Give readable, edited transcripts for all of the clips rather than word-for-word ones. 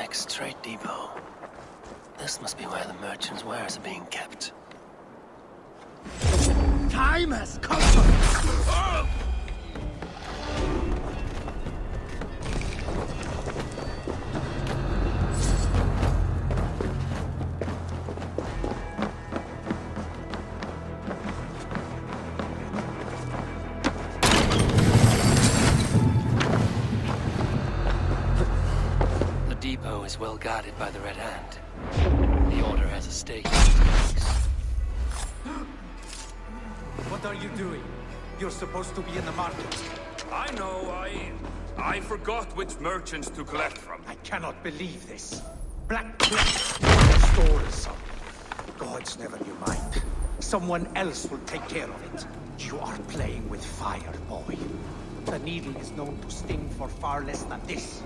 Exotic trade depot. This must be where the merchants' wares are being kept. Time has come! The depot is well guarded by the Red Hand. The Order has a stake in the place. What are you doing? You're supposed to be in the market. I know, I forgot which merchants to collect from. I cannot believe this. Black Cliff stole some. Gods never knew mind. Someone else will take care of it. You are playing with fire, boy. The needle is known to sting for far less than this.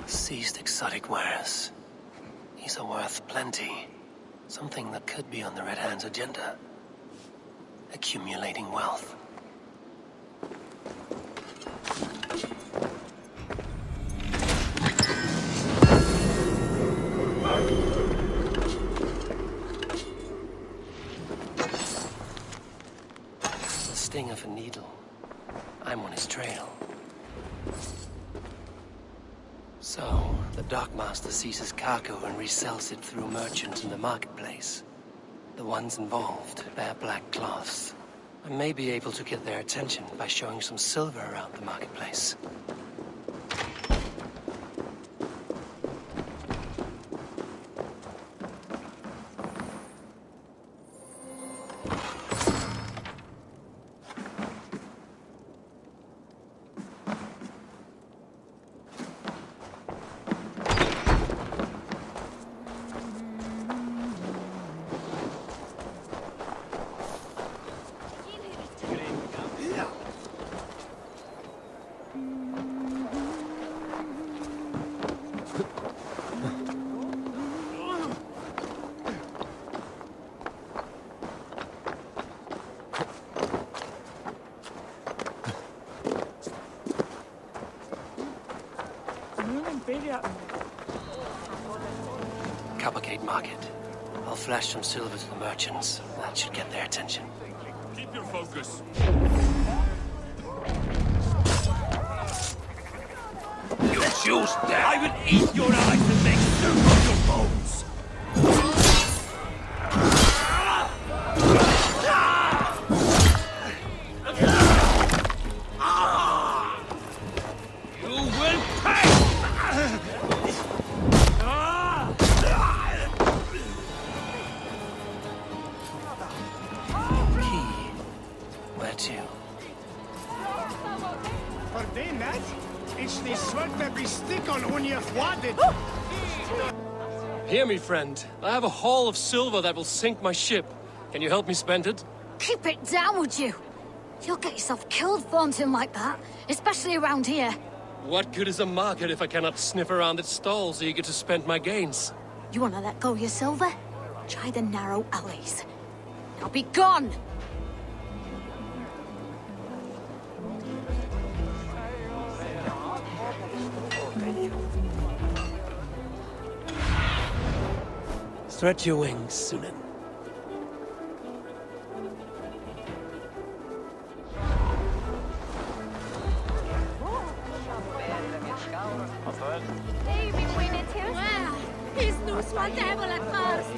Seized exotic wares. These are worth plenty. Something that could be on the Red Hand's agenda. Accumulating wealth. The sting of a needle. I'm on his trail. So, the dockmaster seizes cargo and resells it through merchants in the marketplace. The ones involved wear black cloths. I may be able to get their attention by showing some silver around the marketplace. Coppergate Market. I'll flash some silver to the merchants. That should get their attention. Keep your focus. You choose that! I will eat your eyes and make soup of your bones! You will pay! Key. Where to? Verdien net? Is die zwarte bestick on onje fwaded? Hear me, friend. I have a haul of silver that will sink my ship. Can you help me spend it? Keep it down, would you? You'll get yourself killed vaunting like that, especially around here. What good is a market if I cannot sniff around its stalls eager to spend my gains? You want to let go of your silver? Try the narrow alleys. Now be gone! Stretch your wings, Sunan. What devil at first?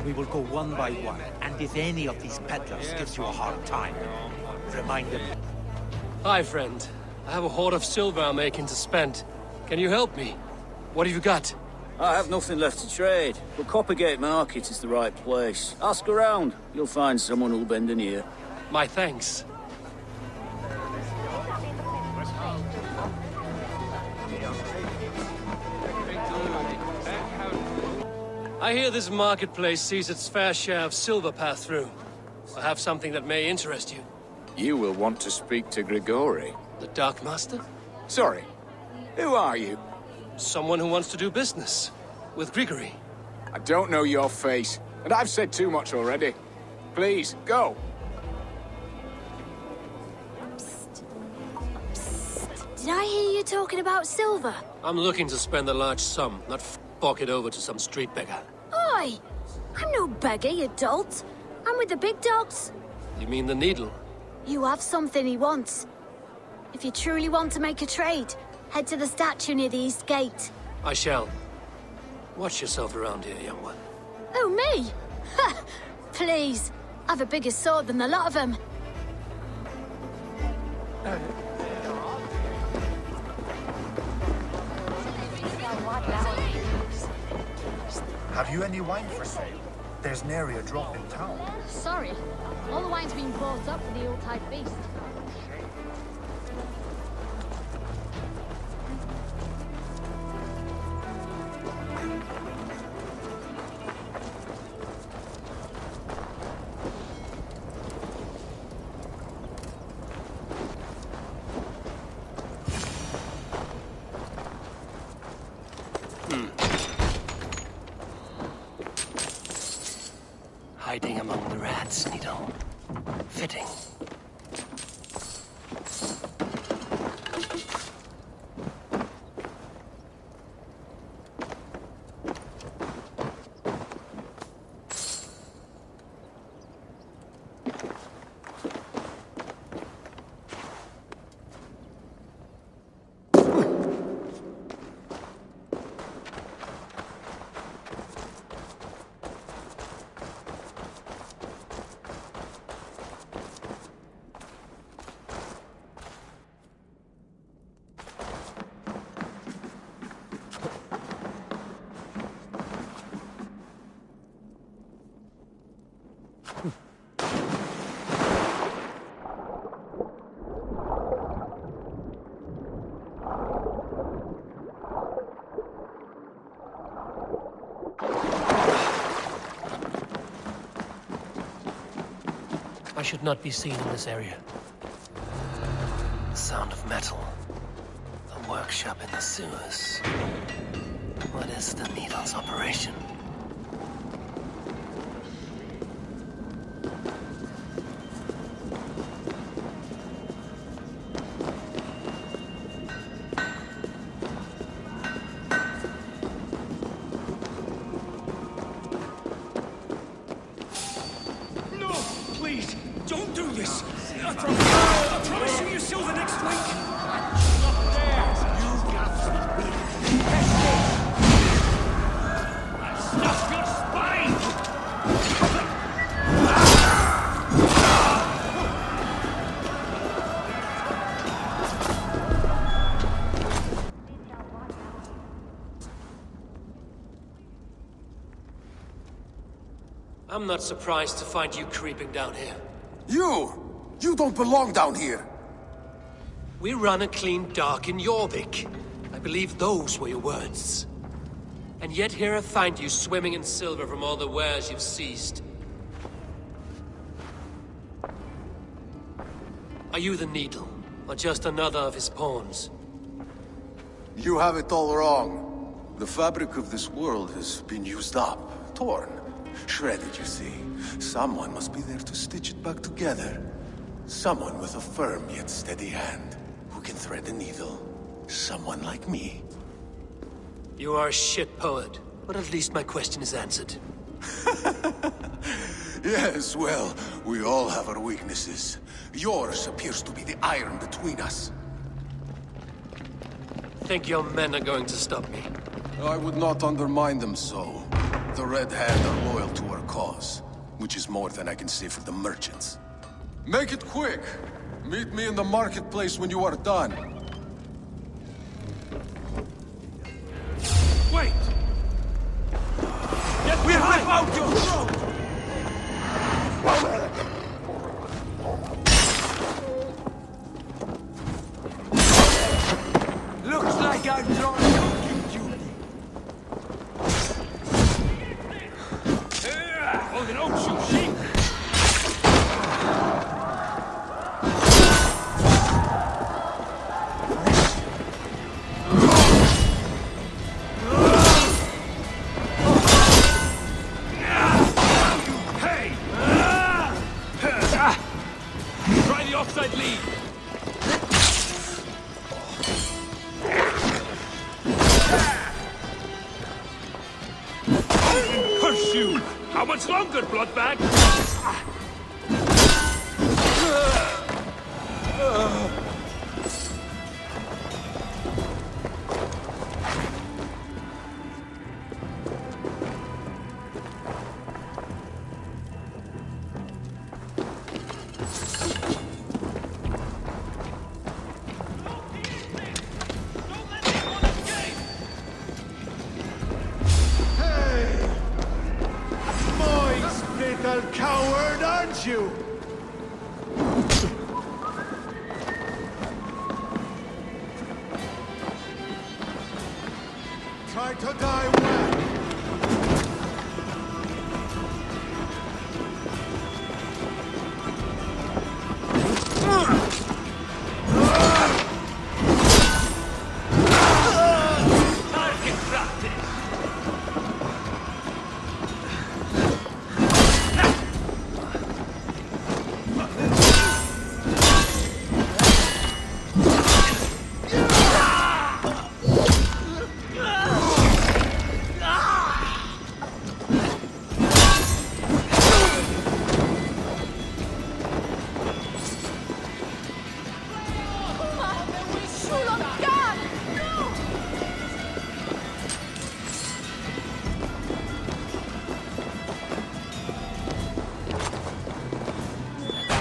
We will go one by one, and if any of these peddlers gives you a hard time, remind them. Hi, friend. I have a hoard of silver I'm making to spend. Can you help me? What have you got? I have nothing left to trade, but Coppergate Market is the right place. Ask around. You'll find someone who'll bend an ear. My thanks. I hear this marketplace sees its fair share of silver pass through. I have something that may interest you. You will want to speak to Grigori. The Dark Master? Sorry, who are you? Someone who wants to do business. With Grigory. I don't know your face, and I've said too much already. Please, go. Did I hear you talking about silver? I'm looking to spend a large sum, not fork it over to some street beggar. Oi! I'm no beggar, you dolt. I'm with the big dogs. You mean the needle? You have something he wants. If you truly want to make a trade, head to the statue near the east gate. I shall. Watch yourself around here, young one. Oh, me? Ha! Please. I've a bigger sword than the lot of them. Have you any wine for sale? There's nary a drop in town. Sorry. All the wine's been bought up for the old-type beast. Hiding among the rats, Needle. Fitting. I should not be seen in this area. The sound of metal. A workshop in the sewers. What is the Needle's operation? No! Please! Don't do this! I promise you your silver next week! Up there! You got some weak. Stuff your spine! I'm not surprised to find you creeping down here. You don't belong down here! We run a clean dark in Jorvik. I believe those were your words. And yet here I find you swimming in silver from all the wares you've seized. Are you the Needle, or just another of his pawns? You have it all wrong. The fabric of this world has been used up, torn, shredded, you see. Someone must be there to stitch it back together. Someone with a firm yet steady hand, who can thread a needle. Someone like me. You are a shit poet, but at least my question is answered. Yes, well, we all have our weaknesses. Yours appears to be the iron between us. Think your men are going to stop me? I would not undermine them so. The Red Hand are loyal to our cause, which is more than I can say for the merchants. Make it quick! Meet me in the marketplace when you are done. Wait! Get me rip out your throat! Looks like I'm drawing cooking duty. Oh, then don't shoot sheep! Try the offside lead. Curse you! How much longer, bloodbag? Moist little coward, aren't you? Try to die well. Target practice.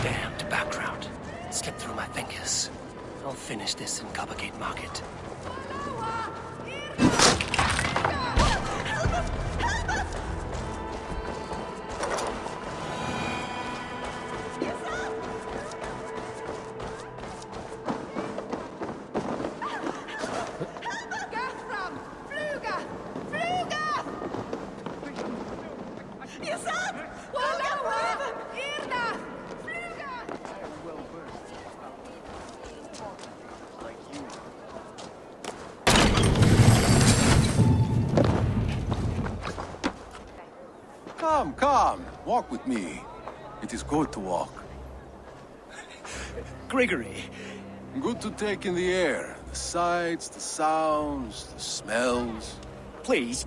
Damned background. Slipped through my fingers. I'll finish this in Coppergate Market. Come, come, walk with me. It is good to walk. Gregory, Good to take in the air. The sights, the sounds, the smells. please.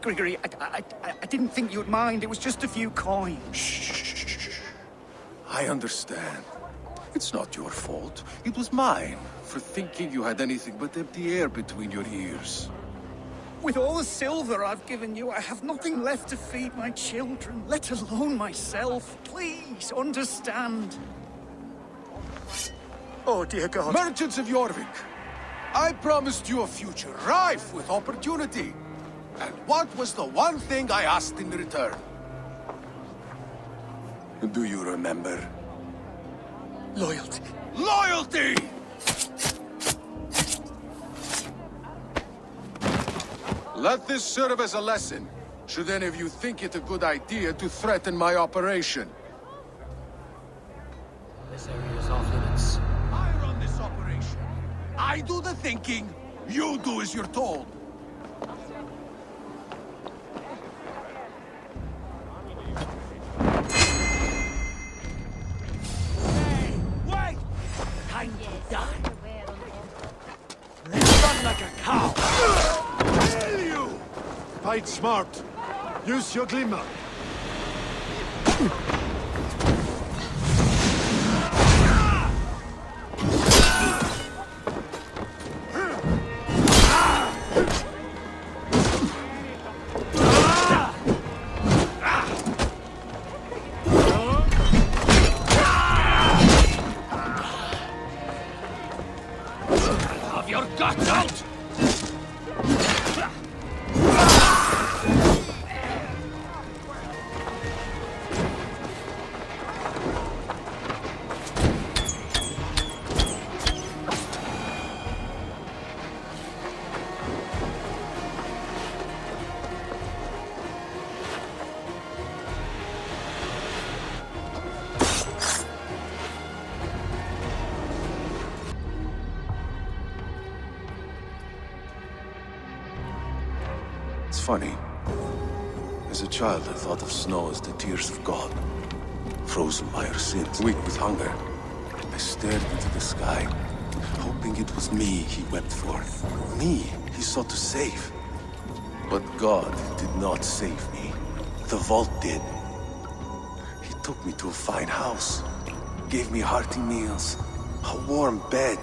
Gregory, I didn't think you'd mind. It was just a few coins. Shh. I understand. It's not your fault. It was mine for thinking you had anything but empty air between your ears. With all the silver I've given you, I have nothing left to feed my children, let alone myself. Please, understand. Oh, dear God. Merchants of Jorvik, I promised you a future rife with opportunity. And what was the one thing I asked in return? Do you remember? Loyalty. Loyalty! Let this serve as a lesson, should any of you think it a good idea to threaten my operation. This area is off limits. I run this operation. I do the thinking, you do as you're told. Wait! Time to die. Run like a cow. Fight smart. Use your glimmer. Have your guts out! It's funny. As a child, I thought of snow as the tears of God. Frozen by our sins, weak with hunger. I stared into the sky, hoping it was me he wept for. Me he sought to save. But God did not save me. The vault did. He took me to a fine house, gave me hearty meals, a warm bed.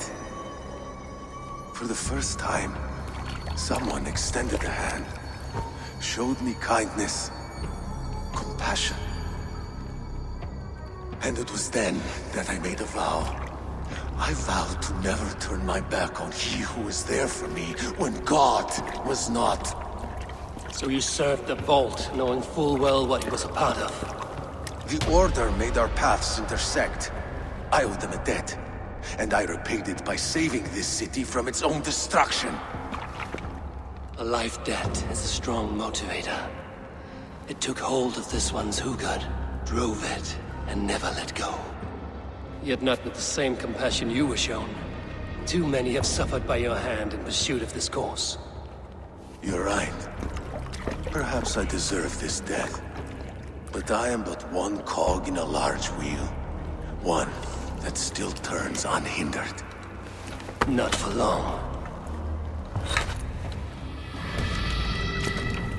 For the first time, someone extended a hand, showed me kindness, compassion. And it was then that I made a vow. I vowed to never turn my back on he who was there for me when God was not. So you served the Vault, knowing full well what it was a part of. The Order made our paths intersect. I owed them a debt, and I repaid it by saving this city from its own destruction. A life debt is a strong motivator. It took hold of this one's Hugad, drove it, and never let go. Yet not with the same compassion you were shown. Too many have suffered by your hand in pursuit of this course. You're right. Perhaps I deserve this death. But I am but one cog in a large wheel. One that still turns unhindered. Not for long.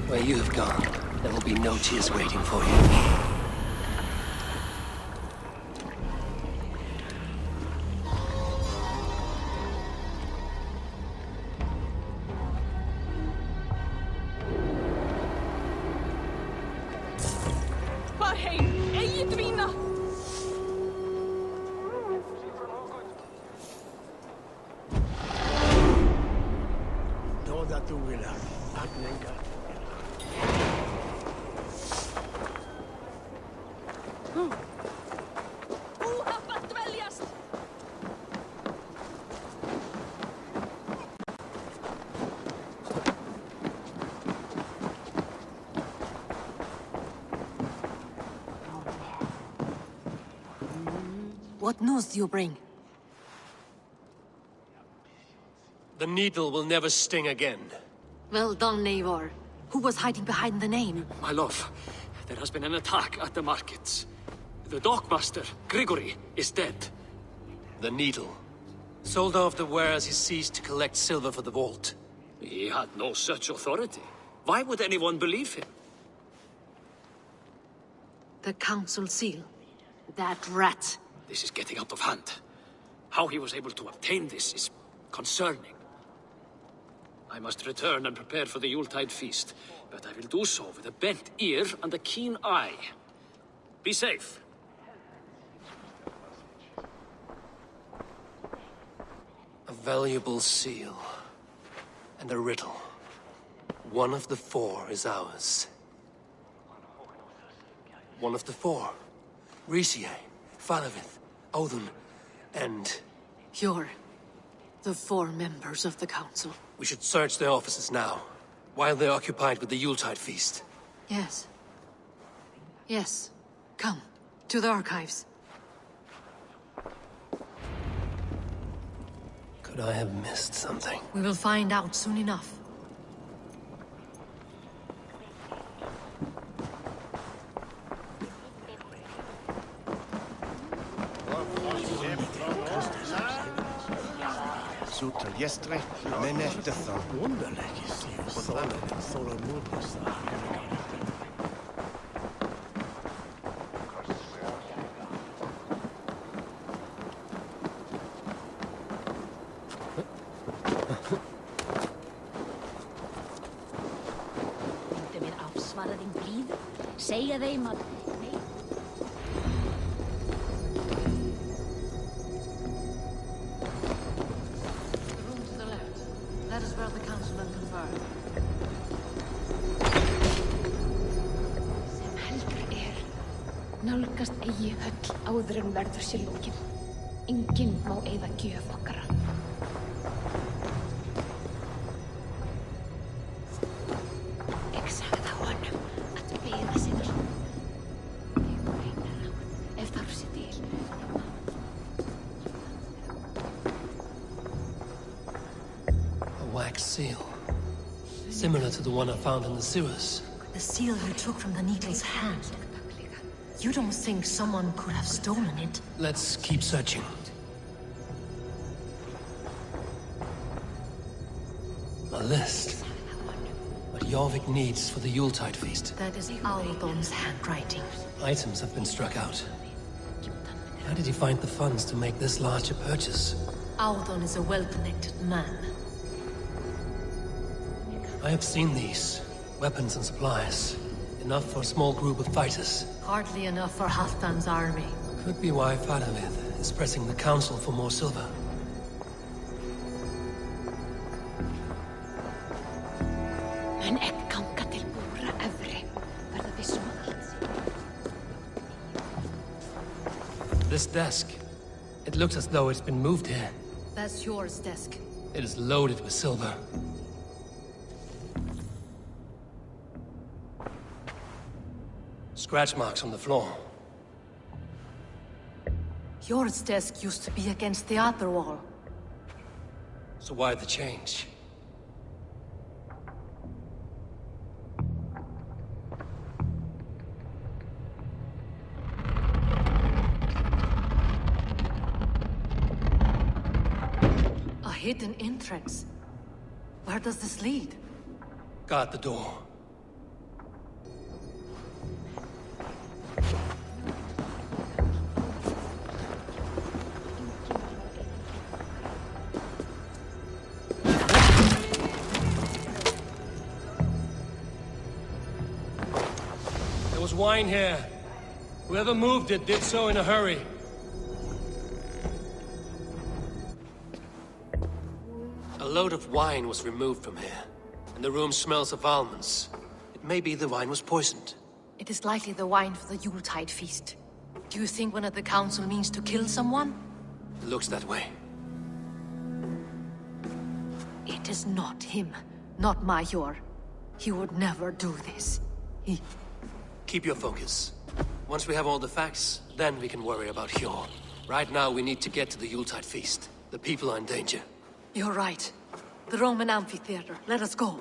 Where you have gone, there will be no tears waiting for you. What news do you bring? The needle will never sting again. Well done, Eivor. Who was hiding behind the name? My love, there has been an attack at the markets. The dockmaster, Grigory, is dead. The needle. Sold off the wares he ceased to collect silver for the vault. He had no such authority. Why would anyone believe him? The council seal. That rat. This is getting out of hand. How he was able to obtain this is concerning. I must return and prepare for the Yuletide feast, but I will do so with a bent ear and a keen eye. Be safe. A valuable seal. And a riddle. One of the four is ours. One of the four. Riesier, Falavith, Odin, and... You're the four members of the council. We should search their offices now, while they're occupied with the Yuletide feast. Yes. Yes. Come, to the archives. Could I have missed something? We will find out soon enough. Segja þeim að... The room to the left. That is where the councilmen confer. Sem heldur nálgast eigi höll áður en verður sér lokið. Enginn má eyða gjöf okkara. Ég sagði honum að bera sinna. Ég reyna ráð ef þarf sér til. A wax seal. Similar to the one I found in the sewers. The seal you took from the Needle's hand. You don't think someone could have stolen it? Let's keep searching. A list. What Jorvik needs for the Yuletide feast. That is Aldon's handwriting. Items have been struck out. How did he find the funds to make this larger purchase? Aldon is a well-connected man. I have seen these. Weapons and supplies. Enough for a small group of fighters. Hardly enough for Halfdan's army. Could be why Fadavid is pressing the council for more silver. Mun ekki ganga til búra efri. Verða vissum að allt sé. This desk. It looks as though it's been moved here. That's yours, desk. It is loaded with silver. Scratch marks on the floor. Yours desk used to be against the other wall. So why the change? A hidden entrance. Where does this lead? Guard the door. There was wine here. Whoever moved it did so in a hurry. A load of wine was removed from here, and the room smells of almonds. It may be the wine was poisoned. It is likely the wine for the Yuletide feast. Do you think one of the council means to kill someone? It looks that way. It is not him, not Major. He would never do this. He... Keep your focus. Once we have all the facts, then we can worry about Hjor. Right now, we need to get to the Yuletide feast. The people are in danger. You're right. The Roman amphitheater. Let us go.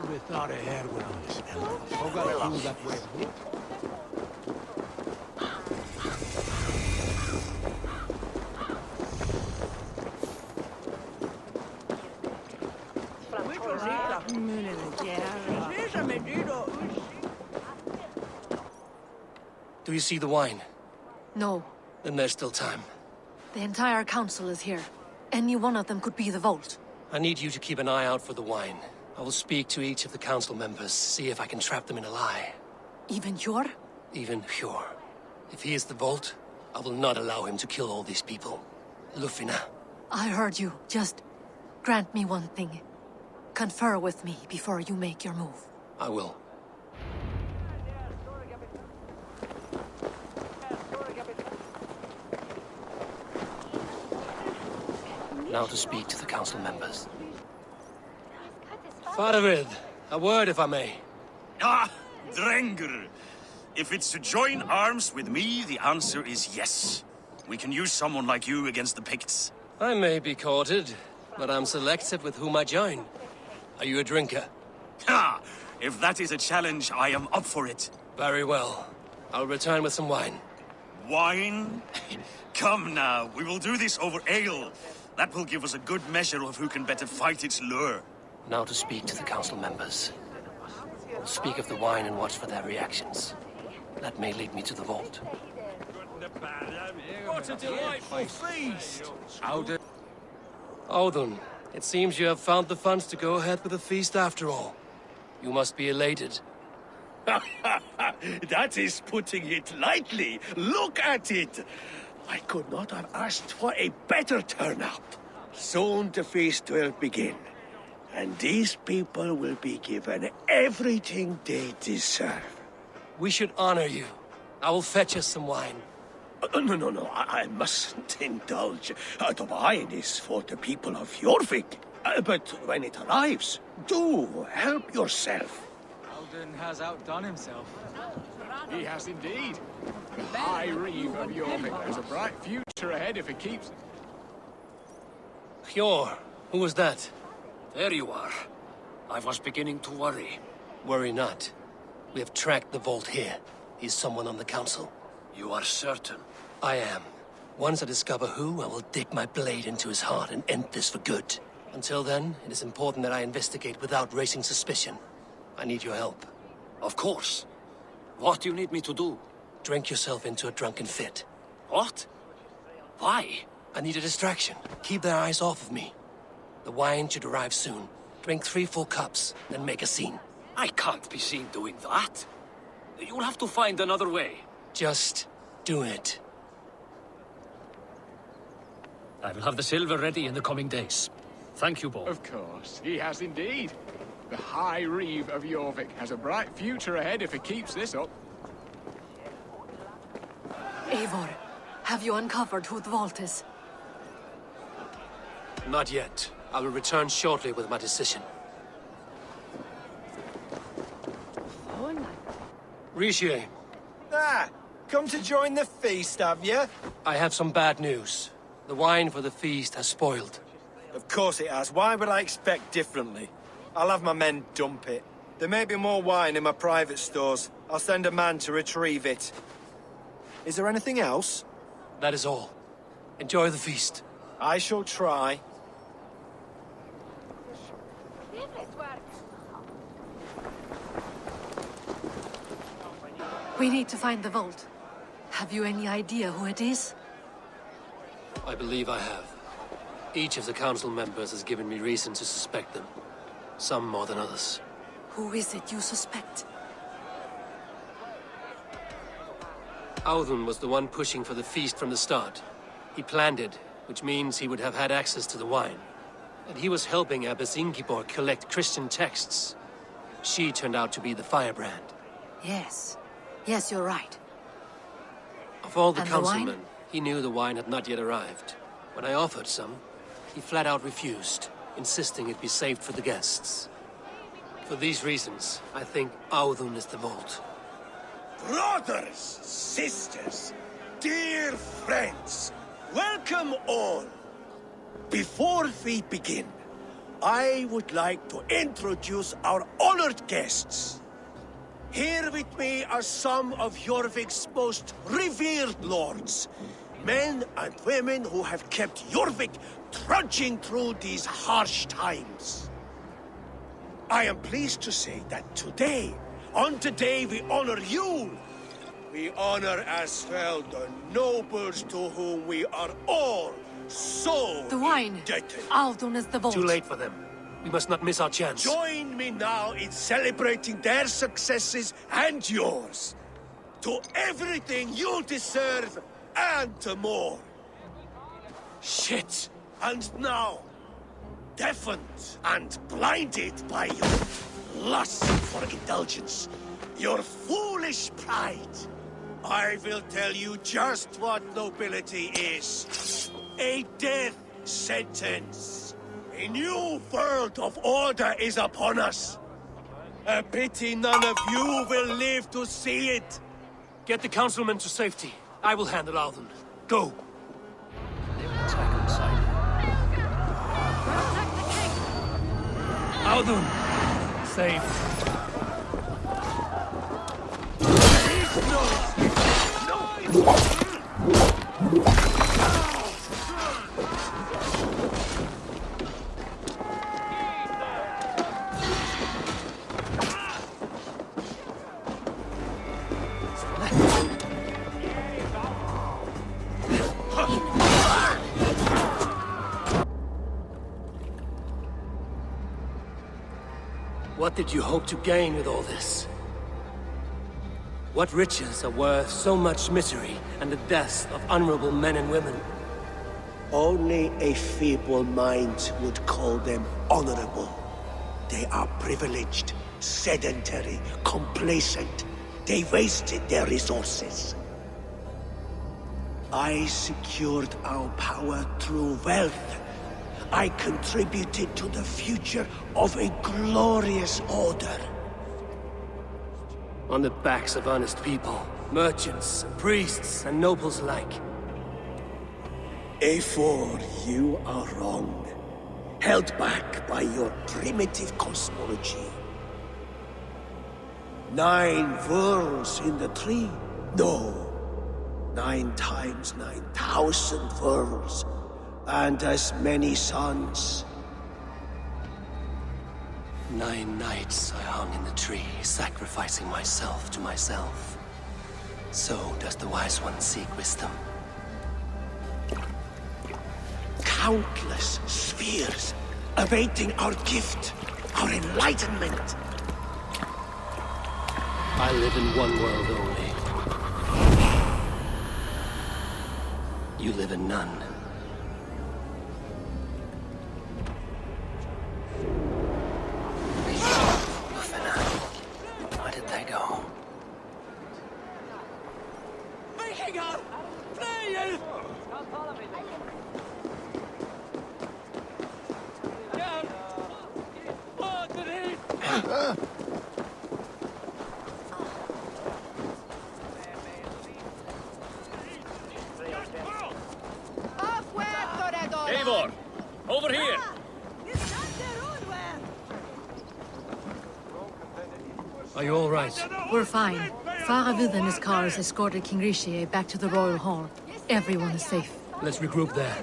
Without a hair with this. I've got to do that way. Do you see the wine? No. Then there's still time. The entire council is here. Any one of them could be the vault. I need you to keep an eye out for the wine. I will speak to each of the council members, see if I can trap them in a lie. Even Hjor? Even Hjor. If he is the vault, I will not allow him to kill all these people. Lufina. I heard you. Just grant me one thing. Confer with me before you make your move. I will. Now to speak to the council members. Fadavid, a word if I may. Ah, Drengr. If it's to join arms with me, the answer is yes. We can use someone like you against the Picts. I may be courted, but I'm selective with whom I join. Are you a drinker? Ha! If that is a challenge, I am up for it. Very well. I'll return with some wine. Wine? Come now, we will do this over ale. That will give us a good measure of who can better fight its lure. Now to speak to the council members. We'll speak of the wine and watch for their reactions. That may lead me to the vault. What a delightful feast! Odin, it seems you have found the funds to go ahead with the feast after all. You must be elated. That is putting it lightly. Look at it! I could not have asked for a better turnout. Soon the feast will begin. And these people will be given everything they deserve. We should honor you. I will fetch us some wine. No, I mustn't indulge. The wine is for the people of Jorvik. But when it arrives, do help yourself. Alden has outdone himself. He has indeed. The High Reeve of Jorvik has a bright future ahead if he keeps... Hjor, who was that? There you are. I was beginning to worry. Worry not. We have tracked the vault here. He's someone on the council. You are certain? I am. Once I discover who, I will dig my blade into his heart and end this for good. Until then, it is important that I investigate without raising suspicion. I need your help. Of course. What do you need me to do? Drink yourself into a drunken fit. What? Why? I need a distraction. Keep their eyes off of me. The wine should arrive soon. Drink 3 full cups, then make a scene. I can't be seen doing that. You'll have to find another way. Just do it. I will have the silver ready in the coming days. Thank you both. Of course, he has indeed. The High Reeve of Jorvik has a bright future ahead if he keeps this up. Eivor, have you uncovered who the vault is? Not yet. I will return shortly with my decision. Rishi, Come to join the feast, have you? I have some bad news. The wine for the feast has spoiled. Of course it has. Why would I expect differently? I'll have my men dump it. There may be more wine in my private stores. I'll send a man to retrieve it. Is there anything else? That is all. Enjoy the feast. I shall try. We need to find the vault. Have you any idea who it is? I believe I have. Each of the council members has given me reason to suspect them. Some more than others. Who is it you suspect? Audun was the one pushing for the feast from the start. He planned it, which means he would have had access to the wine. And he was helping Abbess Ingeborg collect Christian texts. She turned out to be the firebrand. Yes. Yes, you're right. Of all the And councilmen, he knew the wine had not yet arrived. When I offered some, he flat out refused, insisting it be saved for the guests. For these reasons, I think Audun is the vault. Brothers, sisters, dear friends, welcome all. Before we begin, I would like to introduce our honored guests. Here with me are some of Jorvik's most revered lords. Men and women who have kept Jorvik trudging through these harsh times. I am pleased to say that today, on the day we honor you, we honor as well the nobles to whom we are all so The wine. indebted. Audun is the vault. Too late for them. We must not miss our chance. Join me now in celebrating their successes and yours. To everything you deserve and more. Shit! And now, deafened and blinded by your lust for indulgence, your foolish pride, I will tell you just what nobility is. A death sentence. A new world of order is upon us. A pity none of you will live to see it. Get the councilmen to safety. I will handle Audun. Go! They will attack on sight. Audun! Safe. What did you hope to gain with all this? What riches are worth so much misery and the deaths of honorable men and women? Only a feeble mind would call them honorable. They are privileged, sedentary, complacent. They wasted their resources. I secured our power through wealth. I contributed to the future of a glorious order. On the backs of honest people, merchants, priests, and nobles alike. Eivor, you are wrong. Held back by your primitive cosmology. 9 worlds in the tree? No. 9 times 9,000 worlds. And as many suns. 9 nights I hung in the tree, sacrificing myself to myself. So does the Wise One seek wisdom. Countless spheres, awaiting our gift, our enlightenment. I live in one world only. You live in none. Where did they go? Vikingar! Flyr! Eivor! Over here! Are you all right? We're fine. Faravid and his cars escorted King Rishi back to the Royal Hall. Everyone is safe. Let's regroup there.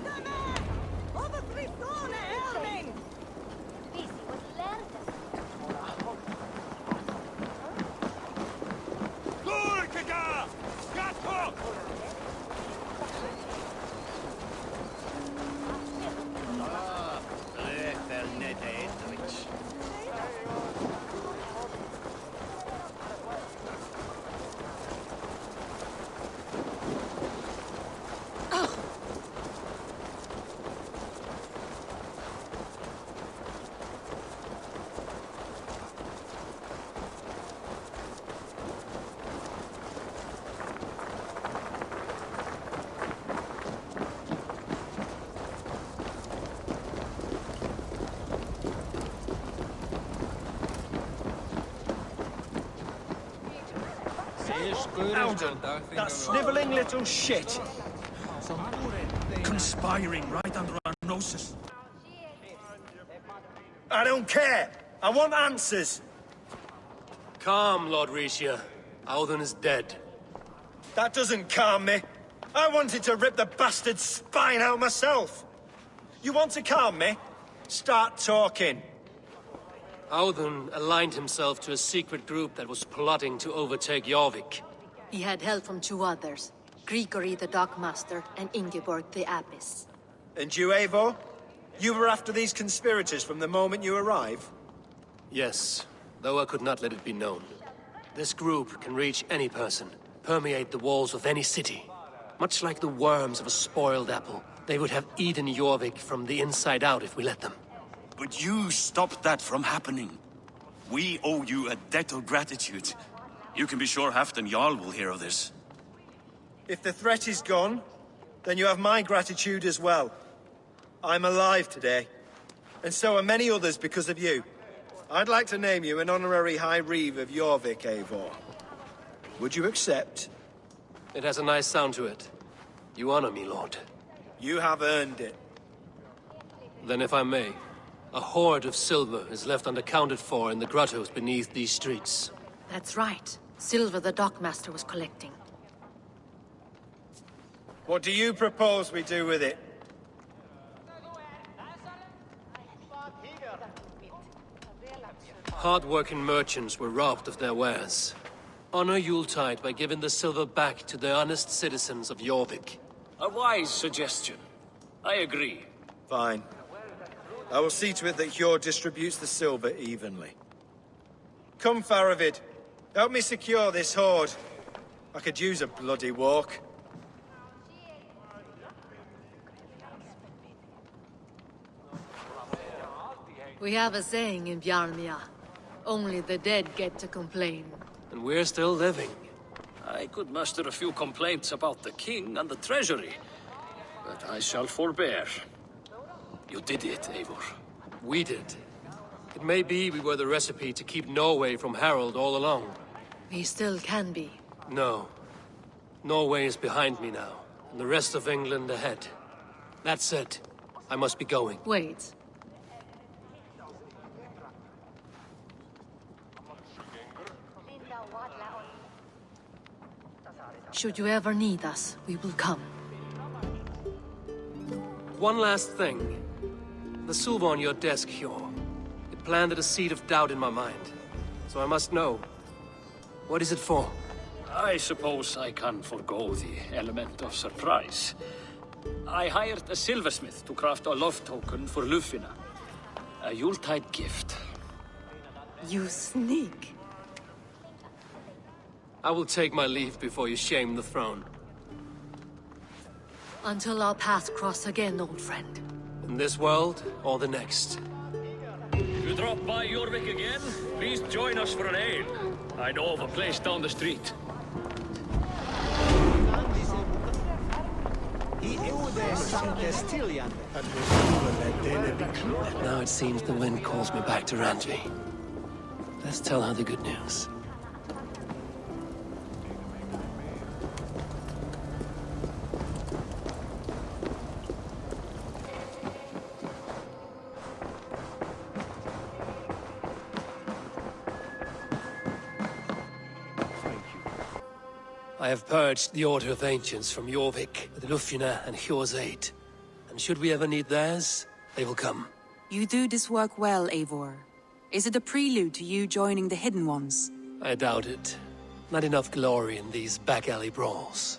Alden, that sniveling little shit. Conspiring right under our noses. I don't care. I want answers. Calm, Lord Rishia. Audun is dead. That doesn't calm me. I wanted to rip the bastard's spine out myself. You want to calm me? Start talking. Audun aligned himself to a secret group that was plotting to overtake Jorvik. He had help from 2 others. Grigory the Dockmaster and Ingeborg the Abbess. And you, Eivor? You were after these conspirators from the moment you arrived? Yes, though I could not let it be known. This group can reach any person, permeate the walls of any city. Much like the worms of a spoiled apple, they would have eaten Jorvik from the inside out if we let them. But you stopped that from happening. We owe you a debt of gratitude. You can be sure Halfdan Jarl will hear of this. If the threat is gone, then you have my gratitude as well. I'm alive today. And so are many others because of you. I'd like to name you an honorary High Reeve of Jorvik, Eivor. Would you accept? It has a nice sound to it. You honor me, Lord. You have earned it. Then if I may, A hoard of silver is left unaccounted for in the grottos beneath these streets. That's right. Silver the dockmaster was collecting. What do you propose we do with it? Hard-working merchants were robbed of their wares. Honor Yuletide by giving the silver back to the honest citizens of Jorvik. A wise suggestion. I agree. Fine. I will see to it that Hjord distributes the silver evenly. Come, Faravid. Help me secure this hoard. I could use a bloody walk. We have a saying in Bjarmia. Only the dead get to complain. And we're still living. I could muster a few complaints about the king and the treasury, but I shall forbear. You did it, Eivor. We did. It may be we were the recipe to keep Norway from Harold all along. We still can be. No. Norway is behind me now, and the rest of England ahead. That said, I must be going. Wait. Should you ever need us, we will come. One last thing. The silver on your desk, Hjord. It planted a seed of doubt in my mind. So I must know. What is it for? I suppose I can forgo the element of surprise. I hired a silversmith to craft a love token for Lufina. A Yuletide gift. You sneak. I will take my leave before you shame the throne. Until our paths cross again, old friend. In this world, or the next. You drop by Jorvik again? Please join us for an ale. I know of a place down the street. Now it seems the wind calls me back to Randvi. Let's tell her the good news. I have purged the Order of Ancients from Jorvik with Lufina and Hjord's aid. And should we ever need theirs, they will come. You do this work well, Eivor. Is it a prelude to you joining the Hidden Ones? I doubt it. Not enough glory in these back-alley brawls.